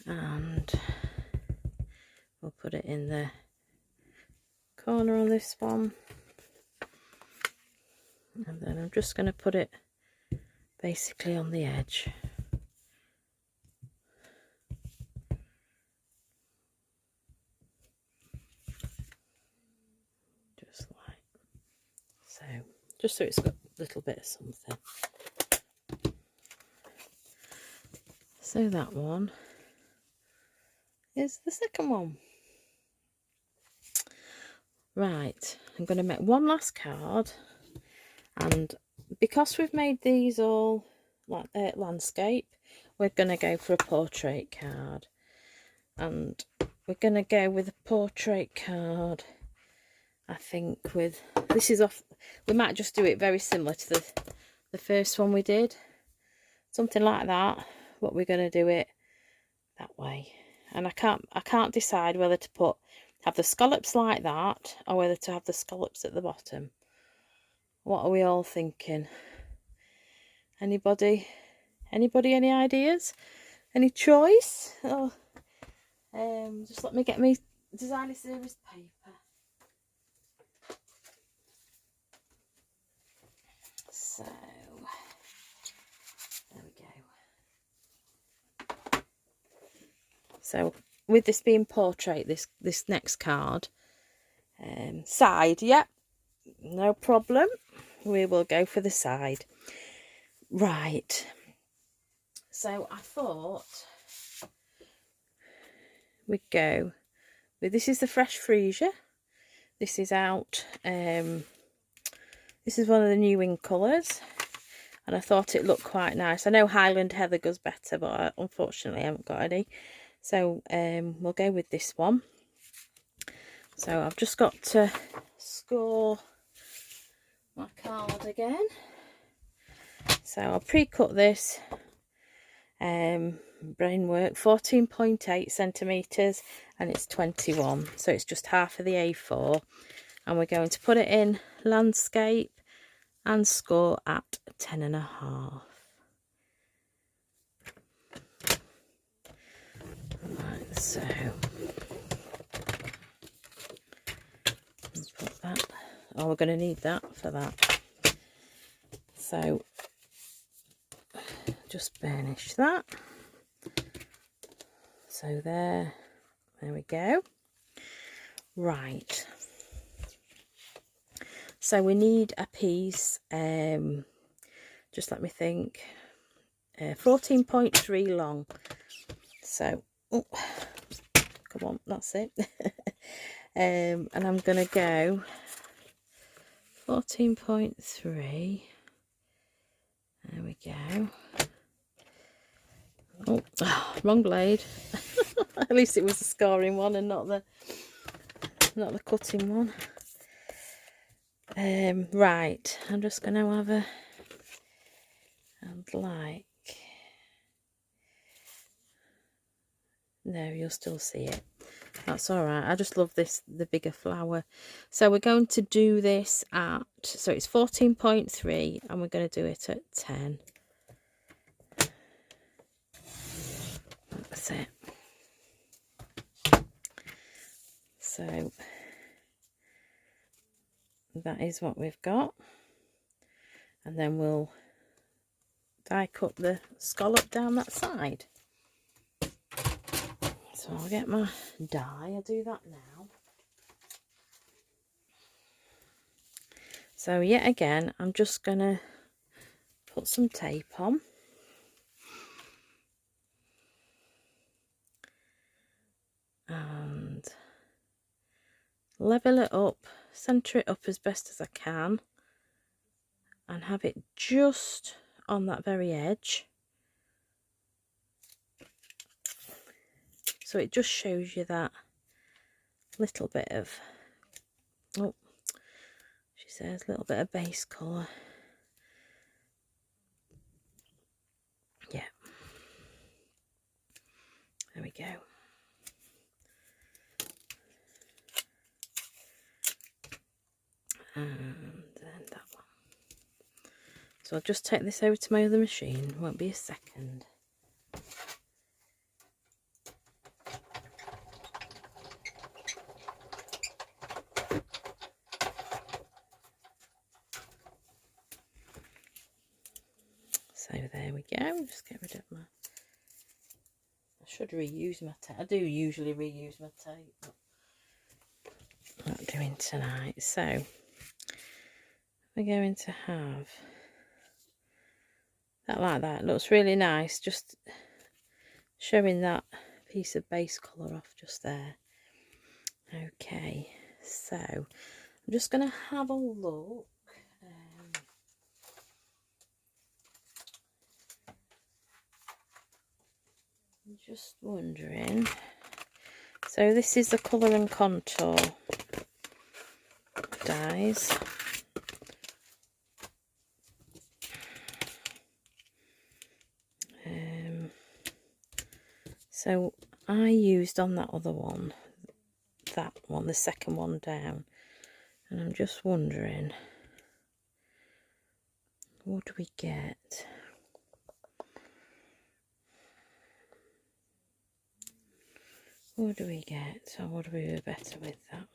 And we'll put it in the corner on this one. And then I'm just going to put it basically on the edge. Just like so. Just so it's got a little bit of something. So that one is the second one. Right, I'm going to make one last card, and because we've made these all like landscape, we're going to go for a portrait card, and we're going to go with a portrait card. I think with this is off. We might just do it very similar to the first one we did, something like that. But we're going to do it that way, and I can't decide whether to have the scallops like that or whether to have the scallops at the bottom. What are we all thinking? Anybody any ideas? Any choice? Oh, just let me get me designer series paper. So there we go. So with this being portrait, this next card, side, yep, no problem. We will go for the side. Right. So I thought we'd go with, this is the Fresh Freesia. This is out. This is one of the new in colours, and I thought it looked quite nice. I know Highland Heather goes better, but unfortunately I haven't got any. So we'll go with this one. So I've just got to score my card again. So I'll pre-cut this brainwork, 14.8 centimetres, and it's 21, so it's just half of the A4, and we're going to put it in landscape and score at 10.5. Right, so let's put that. Oh, we're going to need that for that. So just burnish that. So there we go. Right. So we need a piece, just let me think, 14.3 long. So, oh, come on, that's it. And I'm going to go 14.3. There we go. Oh, wrong blade. At least it was the scoring one and not the cutting one. Right, I'm just going to have no, you'll still see it. That's all right. I just love the bigger flower. So we're going to do this at, so it's 14.3, and we're going to do it at 10. That's it. So that is what we've got, and then we'll die cut the scallop down that side. So I'll get my die. I'll do that now. So yet again, I'm just gonna put some tape on. And level it up, centre it up as best as I can, and have it just on that very edge. So it just shows you that little bit of Oh, she says a little bit of base colour. Yeah. There we go. And then that one. So I'll just take this over to my other machine. Won't be a second. So there we go. Just get rid of my... I should reuse my tape. I do usually reuse my tape, but not doing tonight. So we're going to have that like that. It looks really nice. Just showing that piece of base colour off just there. Okay, so I'm just going to have a look. I'm just wondering. So this is the colour and contour dies. So I used on that other one, the second one down, and I'm just wondering, what do we get? What do we get? Or would we be better with that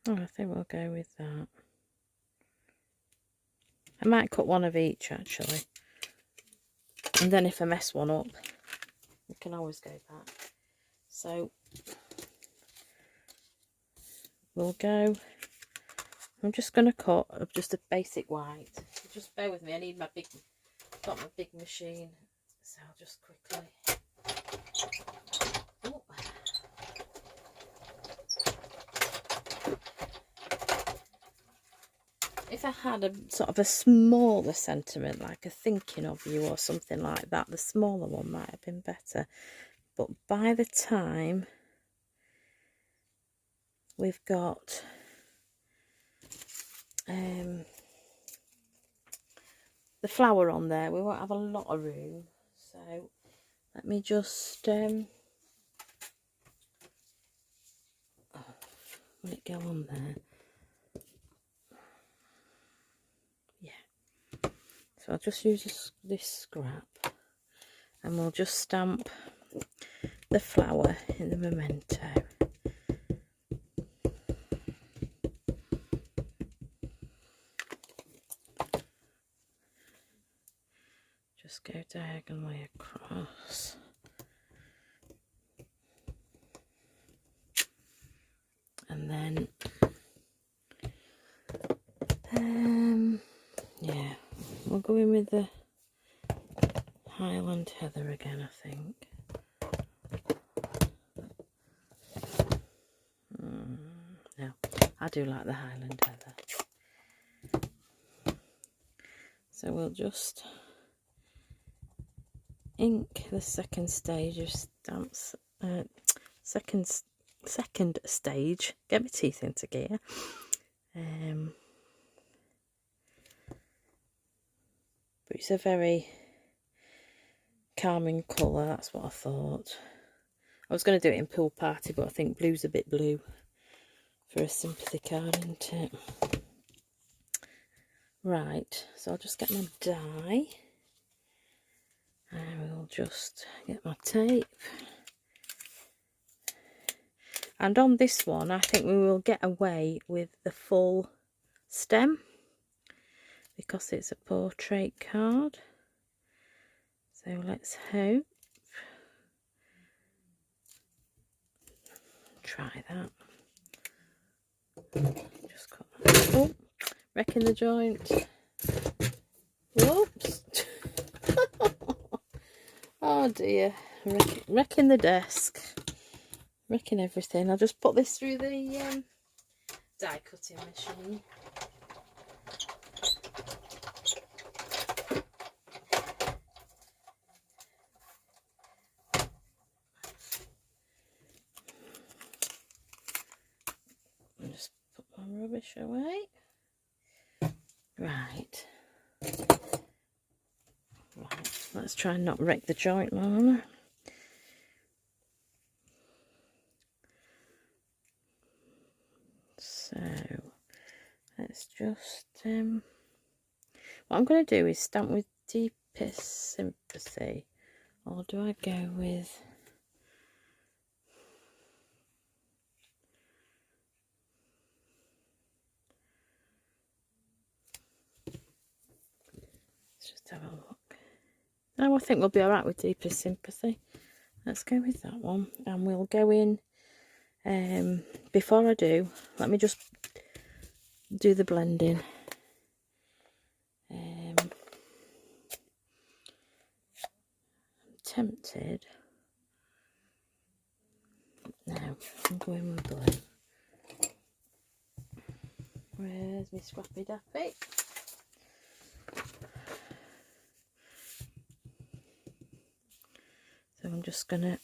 one? Oh, I think we'll go with that. I might cut one of each actually, and then if I mess one up, we can always go back. So we'll go. I'm just going to cut just a basic white. Just bear with me. I need my big. Got my big machine, so I'll just quickly. Oh. If I had a sort of a smaller sentiment, like a thinking of you or something like that, the smaller one might have been better. But by the time we've got the flower on there, we won't have a lot of room. So let me just will it go on there? Yeah. So I'll just use this scrap, and we'll just stamp the flower in the Memento. Just go diagonally across. And then yeah, we'll go in with the Highland heather again, I think. No, I do like the Highland heather. So we'll just ink the second stage of stamps, second stage, get my teeth into gear. But it's a very calming colour, that's what I thought. I was going to do it in Pool Party, but I think blue's a bit blue for a sympathy card, isn't it? Right, so I'll just get my die. I will just get my tape. And on this one, I think we will get away with the full stem because it's a portrait card. So let's hope. Try that. Just cut that. Oh, wrecking the joint. Whoops. Oh dear. Wrecking the desk. Wrecking everything. I'll just put this through the die cutting machine. rubbish away. Right. Right, let's try and not wreck the joint, Lorna. So let's just what I'm going to do is stamp with Deepest Sympathy, or do I go with let's just have a look. No, I think we'll be alright with Deepest Sympathy. Let's go with that one, and we'll go in before I do, let me just do the blending. I'm tempted. No, I'm going with blue. Where's my scrappy dappy? So I'm just gonna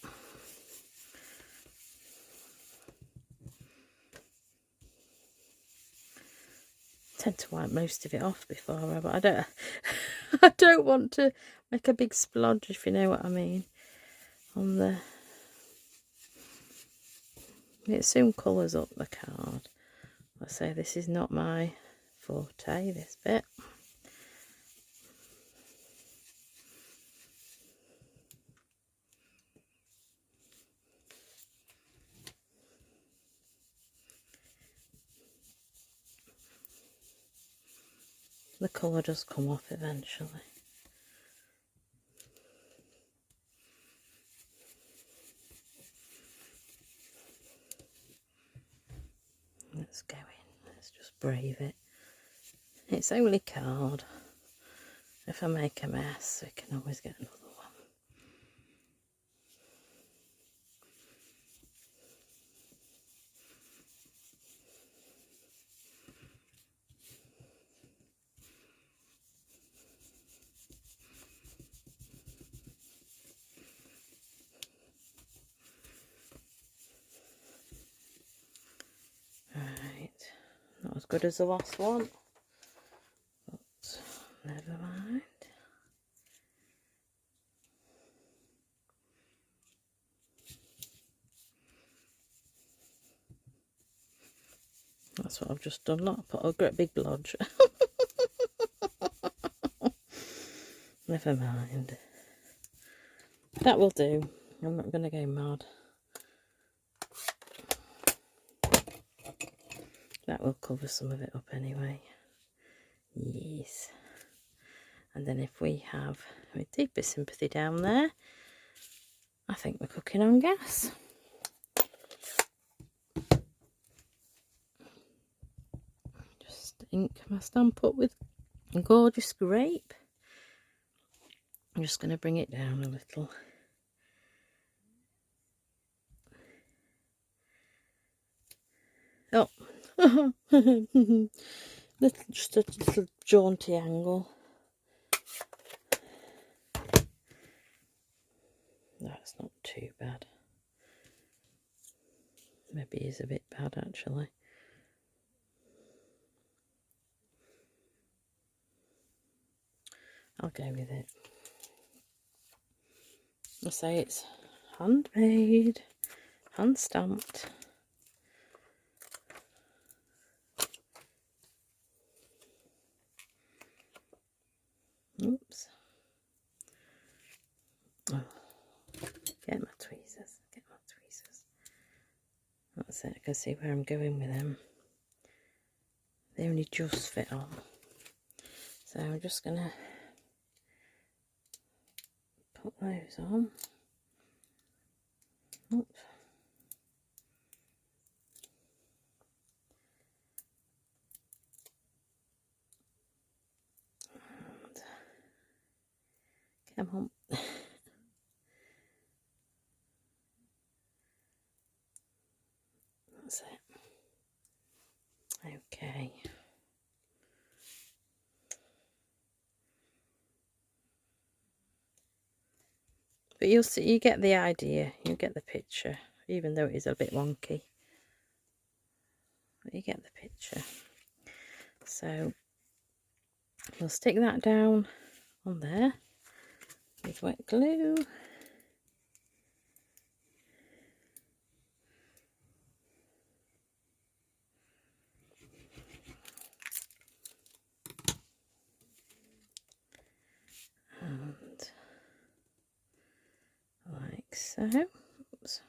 tend to wipe most of it off before but I don't I don't want to make a big splodge, if you know what I mean, on the it soon colours up the card. I say this is not my forte, this bit. The colour does come off eventually. Let's go in, let's just brave it. It's only card. If I make a mess, we can always get another one. Right, not as good as the last one, but never mind. That's what I've just done. Look, I put a great big blodge. Never mind. That will do. I'm not going to go mad. That will cover some of it up anyway. Yes. And then if we have a deeper sympathy down there, I think we're cooking on gas. Just ink my stamp up with a gorgeous Grape. I'm just going to bring it down a little. Oh, just a little jaunty angle. That's not too bad. Maybe it's a bit bad actually. I'll go with it. I say it's handmade, hand stamped. Oops. Oh. Get my tweezers. Get my tweezers. That's it. I can see where I'm going with them. They only just fit on. So I'm just going to put those on. Oops. And come on. That's it. Okay. But you'll see, you get the idea, you get the picture, even though it is a bit wonky. but you get the picture. So we'll stick that down on there with wet glue. And like so. Oops.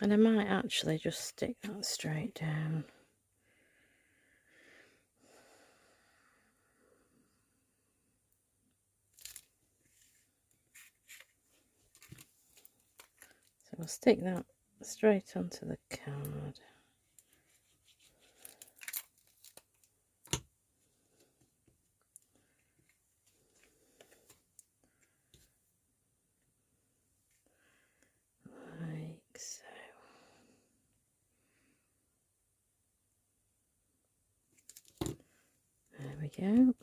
And I might actually just stick that straight down. So we'll stick that straight onto the card. Like so. There we go.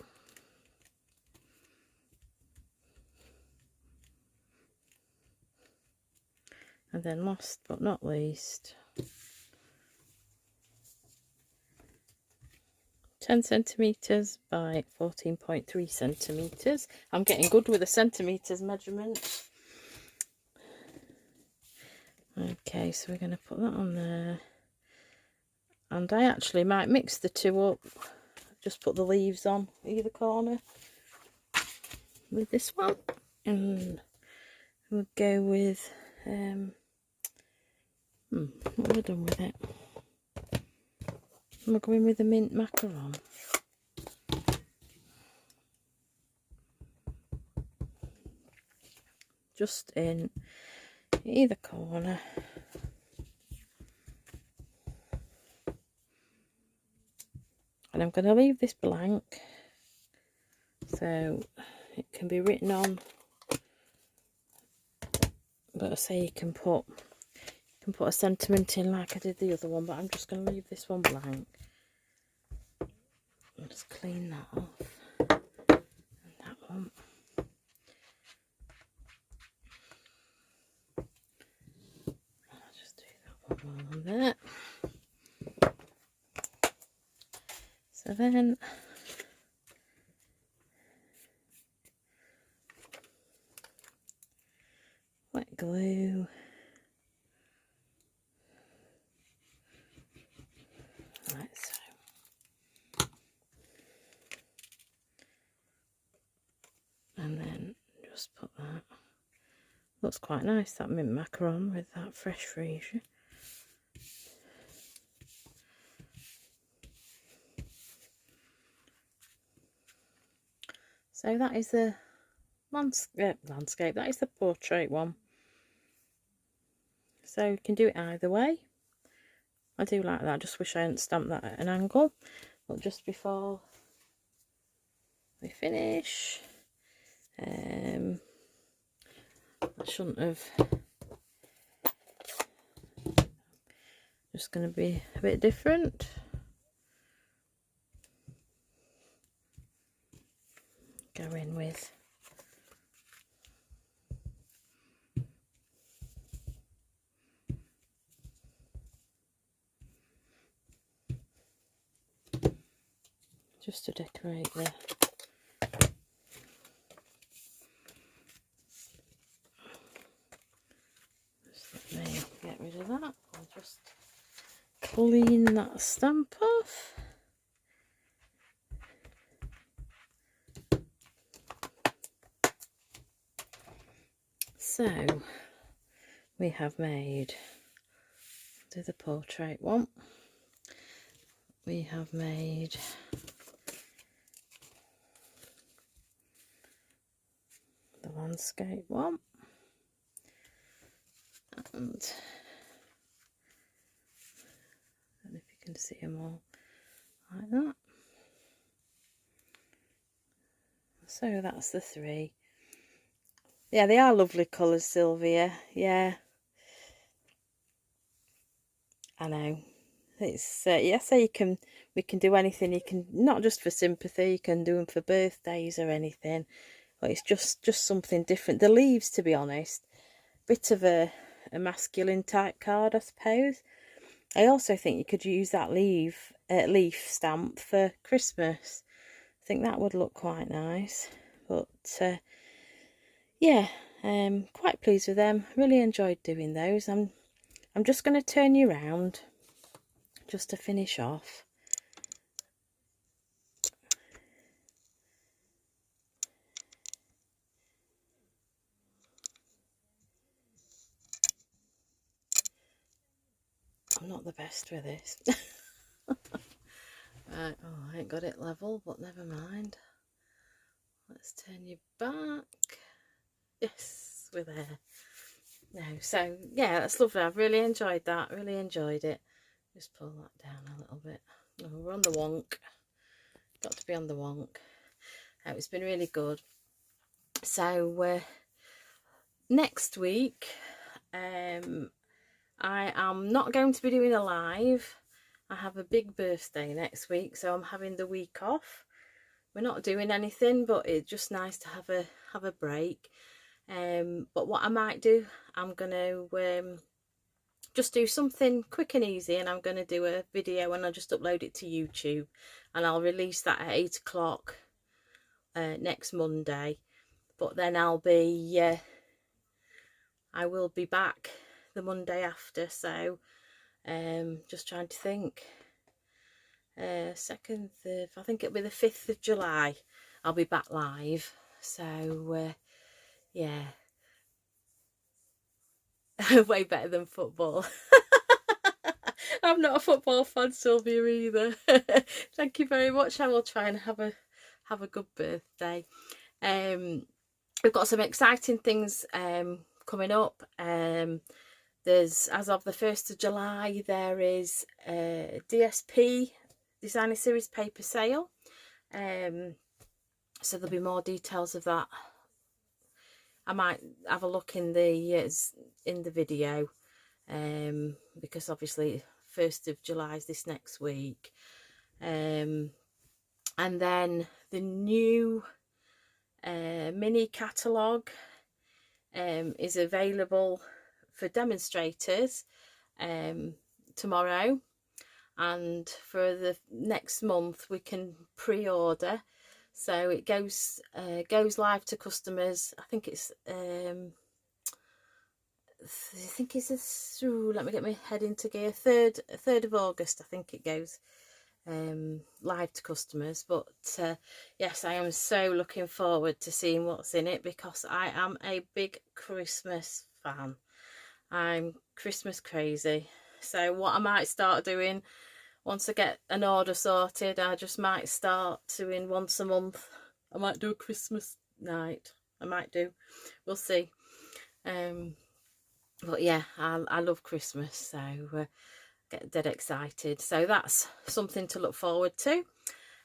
And then last but not least, 10 centimetres by 14.3 centimetres. I'm getting good with the centimetres measurement. Okay, so we're going to put that on there. And I actually might mix the two up. Just put the leaves on either corner with this one. And we'll go with, what have I done with it? We're going with the mint macaron. Just in either corner. And I'm going to leave this blank so it can be written on. But I say you can put a sentiment in like I did the other one, but I'm just going to leave this one blank. I'll just clean that off. And that one. I'll just do that one while I'm there. So then wet glue. Like so. And then just put that. Looks quite nice, that mint macaron with that fresh freesia. So that is the landscape, that is the portrait one. So you can do it either way. I do like that, I just wish I hadn't stamped that at an angle. But just before we finish, I shouldn't have. Just going to be a bit different. Go in with just to decorate the just let me get rid of that. I'll just clean that stamp off. So we have made, do the portrait one, we have made the landscape one, and I don't know if you can see them all like that. So that's the three. Yeah, they are lovely colours, Sylvia. Yeah, I know. It's yeah. So we can do anything. You can, not just for sympathy. You can do them for birthdays or anything. But it's just something different. The leaves, to be honest, bit of a masculine type card, I suppose. I also think you could use that leaf stamp for Christmas. I think that would look quite nice. But yeah, quite pleased with them. Really enjoyed doing those. I'm just going to turn you around just to finish off. I'm not the best with this. Right, oh, I ain't got it level, but never mind. Let's turn you back. Yes, we're there. No, so yeah, that's lovely. I've really enjoyed that. Really enjoyed it. Just pull that down a little bit. Oh, we're on the wonk. Got to be on the wonk. Oh, it's been really good. So next week, I am not going to be doing a live. I have a big birthday next week, so I'm having the week off. We're not doing anything, but it's just nice to have a break. But what I might do, I'm gonna just do something quick and easy, and I'm gonna do a video and I'll just upload it to YouTube, and I'll release that at 8 o'clock next Monday. But then I will be back the Monday after, so just trying to think. 2nd of, I think it'll be the 5th of July I'll be back live. So yeah, way better than football. I'm not a football fan, Sylvia, either. Thank you very much. I will try and have a good birthday. We've got some exciting things coming up. There's, as of the 1st of July, there is a DSP Designer Series paper sale. So there'll be more details of that. I might have a look in the video, because obviously 1st of July is this next week. And then the new mini catalogue is available for demonstrators tomorrow, and for the next month we can pre-order, so it goes live to customers. I think it's let me get my head into gear. 3rd of August, I think it goes live to customers. But yes, I am so looking forward to seeing what's in it, because I am a big Christmas fan. I'm Christmas crazy. So what I might start doing, once I get an order sorted, I just might start doing once a month. I might do a Christmas night. I might do. We'll see. But yeah, I love Christmas, so get dead excited. So that's something to look forward to.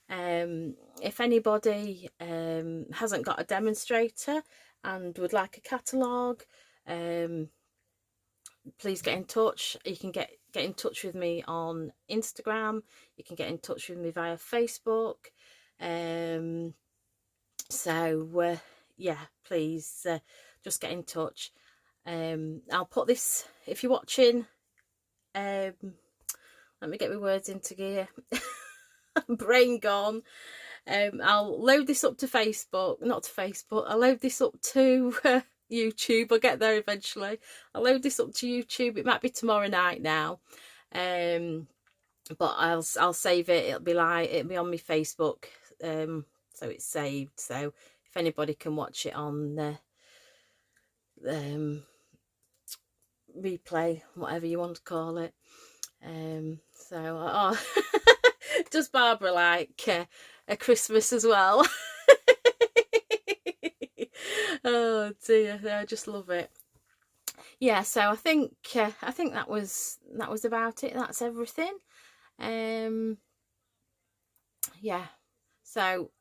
If anybody hasn't got a demonstrator and would like a catalogue, please get in touch. You can get in touch with me on Instagram. You can get in touch with me via Facebook. So yeah, please just get in touch. I'll put this, if you're watching, let me get my words into gear. Brain gone. I'll load this up to Facebook, not to Facebook, I'll load this up to YouTube. I'll get there eventually. I'll load this up to YouTube. It might be tomorrow night now, but I'll save it. It'll be on my Facebook, so it's saved. So if anybody can watch it on replay, whatever you want to call it. So does Barbara like a Christmas as well? Oh dear, I just love it. Yeah, so I think that was about it. That's everything. Yeah, so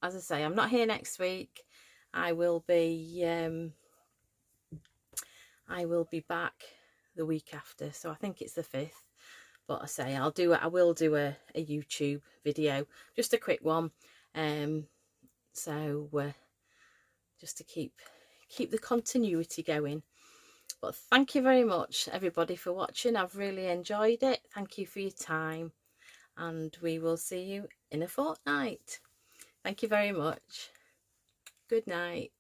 as I say, I'm not here next week. I will be back the week after, so I think it's the 5th. But I say I will do a YouTube video, just a quick one, so just to keep the continuity going. But thank you very much, everybody, for watching. I've really enjoyed it. Thank you for your time, and we will see you in a fortnight. Thank you very much. Good night.